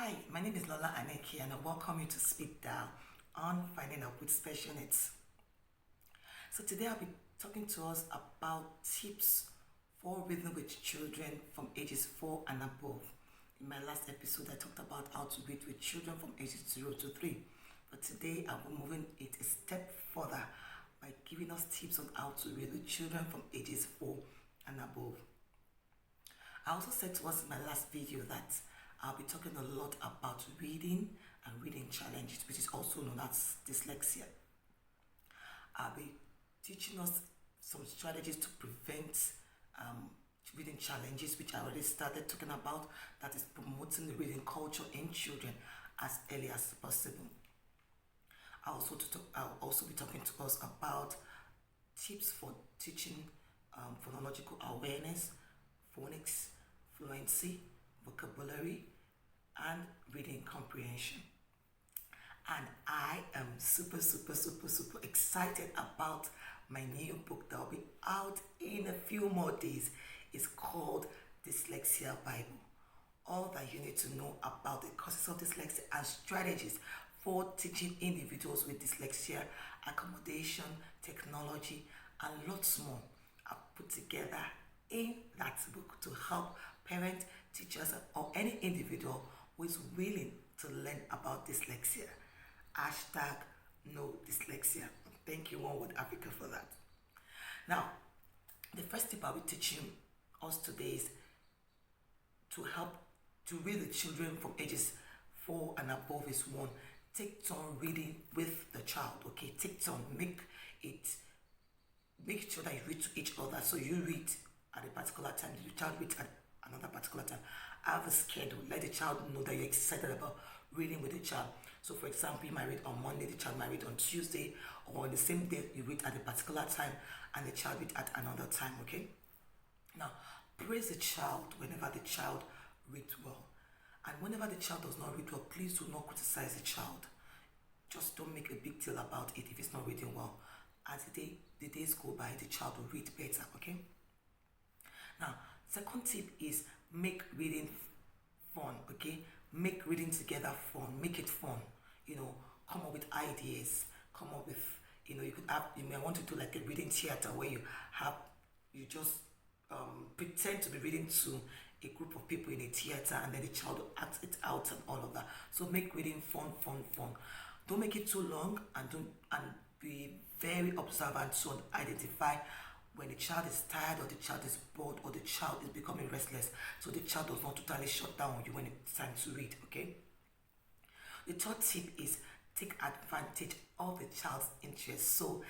Hi, my name is Lola Aneke and I welcome you to Speak Down on Finding Out with Special Needs. So today I'll be talking to us about tips for reading with children from ages 4 and above. In my last episode I talked about how to read with children from ages 0 to 3. But today I will moving it a step further by giving us tips on how to read with children from ages 4 and above. I also said to us in my last video that I'll be talking a lot about reading and reading challenges, which is also known as dyslexia. I'll be teaching us some strategies to prevent reading challenges, which I already started talking about, that is promoting the reading culture in children as early as possible. I'll also be talking to us about tips for teaching phonological awareness, phonics, fluency, vocabulary, and reading comprehension. And I am super excited about my new book that will be out in a few more days. It's called Dyslexia Bible. All that you need to know about the causes of dyslexia and strategies for teaching individuals with dyslexia, accommodation, technology, and lots more are put together in that book to help parents, teachers, or any individual who is willing to learn about dyslexia. Hashtag no dyslexia. Thank you, One Word Africa, for that. Now, the first tip I'll be teaching us today is to help to read the children from ages 4 and above is one. Take turn reading with the child, okay? Take turn, make sure that you read to each other. So you read at a particular time, the child reads at another particular time. Have a schedule. Let the child know that you're excited about reading with the child. So for example, you might read on Monday, the child might read on Tuesday, or on the same day you read at a particular time and the child read at another time, okay? Now, praise the child whenever the child reads well. And whenever the child does not read well, please do not criticize the child. Just don't make a big deal about it if it's not reading well. As the days go by, the child will read better, okay? Now, second tip is make reading fun, okay? Make reading together fun. Make it fun. Come up with ideas. Come up with, you may want to do like a reading theater where you just pretend to be reading to a group of people in a theater and then the child will act it out and all of that. So make reading fun. Don't make it too long and be very observant to identify when the child is tired or the child is bored or the child is becoming restless, so the child does not totally shut down on you when it's time to read, okay? The third tip is take advantage of the child's interest. So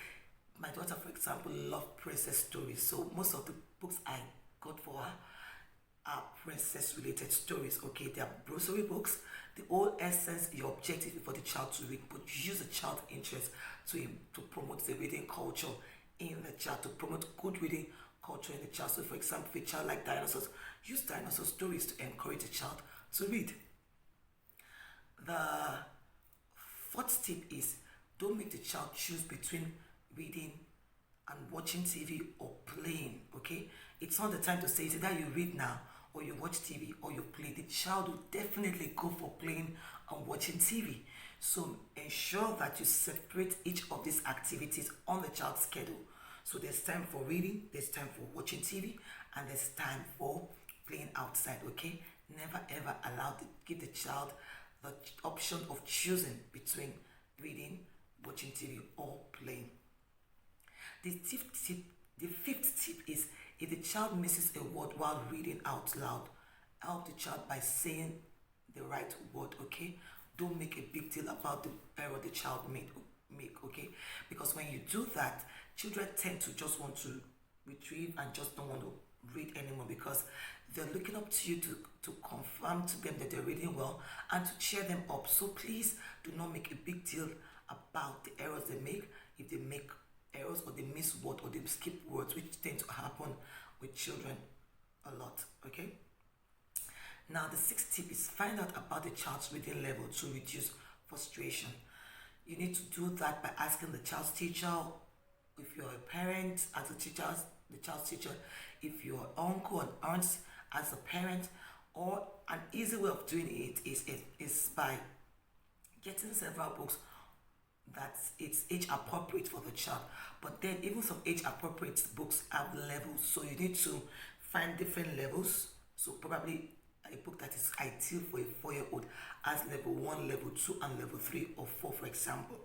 my daughter, for example, loves princess stories. So most of the books I got for her are princess related stories, okay? They are grocery books. The whole essence, your objective is for the child to read, but use the child's interest to promote the reading culture in the child, to promote good reading culture in the child. So for example, if a child like dinosaurs, use dinosaur stories to encourage the child to read. The fourth tip is don't make the child choose between reading and watching TV or playing, okay? It's not the time to say, it's either you read now or you watch TV or you play. The child will definitely go for playing and watching TV. So ensure that you separate each of these activities on the child's schedule. So there's time for reading, there's time for watching TV, and there's time for playing outside, okay? Never ever give the child the option of choosing between reading, watching TV, or playing. The fifth tip is if the child misses a word while reading out loud, help the child by saying the right word, okay? Don't make a big deal about the error the child make, okay? Because when you do that, children tend to just want to retrieve and just don't want to read anymore because they're looking up to you to confirm to them that they're reading well and to cheer them up. So please do not make a big deal about the errors they make. If they make errors or they miss words or they skip words, which tend to happen with children a lot, okay? Now, the sixth tip is find out about the child's reading level to reduce frustration. You need to do that by asking the child's teacher, if you're a parent, as the child's teacher, if you're uncle and aunt as a parent, Or an easy way of doing it is by getting several books that it's age appropriate for the child. But then even some age appropriate books have levels, so you need to find different levels. So probably a book that is ideal for a 4-year-old as level 1, level 2, and level 3 or 4, for example.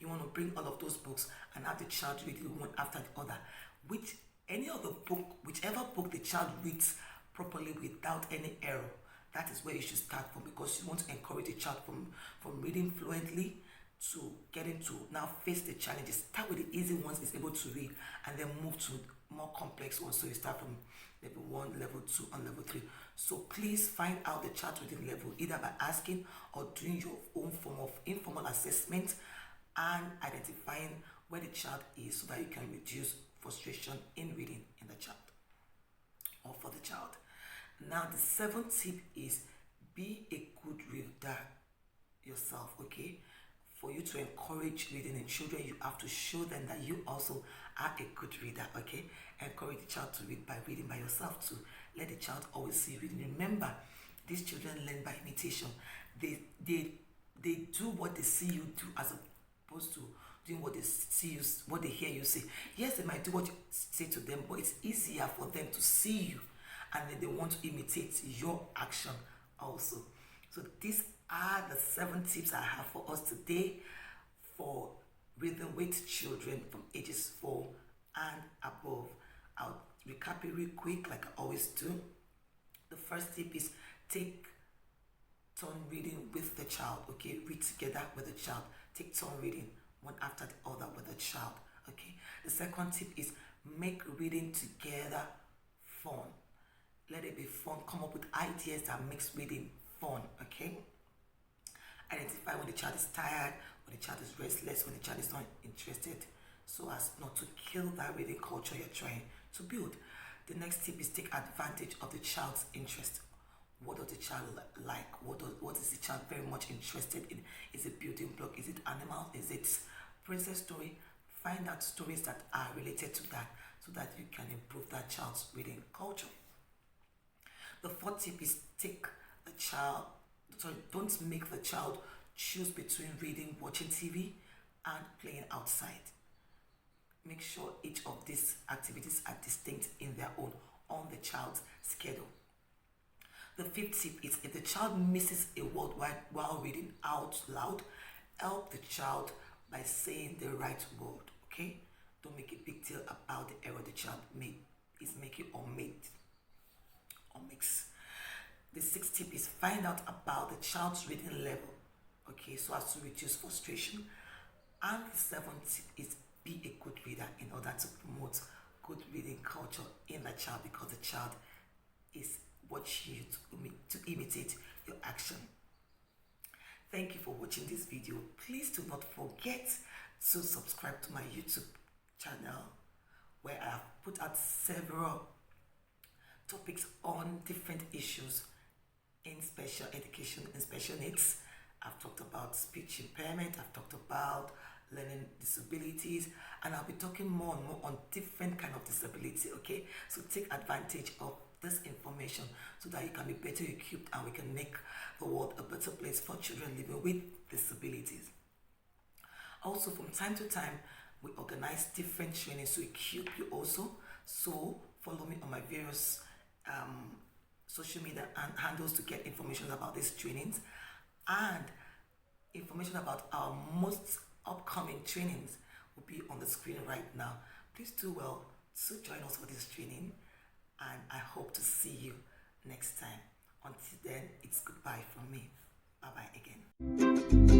You want to bring all of those books and have the child read one after the other. Whichever book the child reads properly without any error, that is where you should start from, because you want to encourage the child from reading fluently to getting to now face the challenges. Start with the easy ones he's able to read and then move to more complex ones. So you start from level 1, level 2, and level 3. So please find out the child reading level either by asking or doing your own form of informal assessment and identifying where the child is, so that you can reduce frustration in reading in the child or for the child. Now the 7th tip is be a good reader yourself, okay? For you to encourage reading in children, you have to show them that you also are a good reader, okay? Encourage the child to read by reading by yourself too. Let the child always see reading. Remember, these children learn by imitation. They do what they see you do as opposed to doing what they hear you say. Yes, they might do what you say to them, but it's easier for them to see you, and then they want to imitate your action also. So these are the 7 tips I have for us today for reading with children from ages 4 and above. I'll recap it real quick like I always do. The first tip is take turn reading with the child, okay? Read together with the child. Take turn reading one after the other with the child, okay? The second tip is make reading together fun. Let it be fun. Come up with ideas that makes reading fun, okay? Identify when the child is tired, when the child is restless, when the child is not interested, so as not to kill that reading culture you're trying to build. The next tip is take advantage of the child's interest. What does the child like? What is the child very much interested in? Is it building block? Is it animals? Is it princess story? Find out stories that are related to that, so that you can improve that child's reading culture. The fourth tip is don't make the child choose between reading, watching TV, and playing outside. Make sure each of these activities are distinct in their own on the child's schedule. The fifth tip is if the child misses a word while reading out loud, help the child by saying the right word, okay? Don't make a big deal about the error the child is making or makes. The sixth tip is find out about the child's reading level, okay, so as to reduce frustration. And the seventh tip is be a good reader in order to promote good reading culture in the child, because the child is watching you to imitate your action. Thank you for watching this video. Please do not forget to subscribe to my YouTube channel, where I have put out several topics on different issues in special education and special needs. I've talked about speech impairment, I've talked about learning disabilities, and I'll be talking more and more on different kind of disability, okay? So take advantage of this information so that you can be better equipped and we can make the world a better place for children living with disabilities. Also, from time to time, we organize different trainings to equip you also. So follow me on my various social media and handles to get information about these trainings and information about our most upcoming trainings will be on the screen right now. Please do well to join us for this training, and I hope to see you next time. Until then, it's goodbye from me. Bye bye again.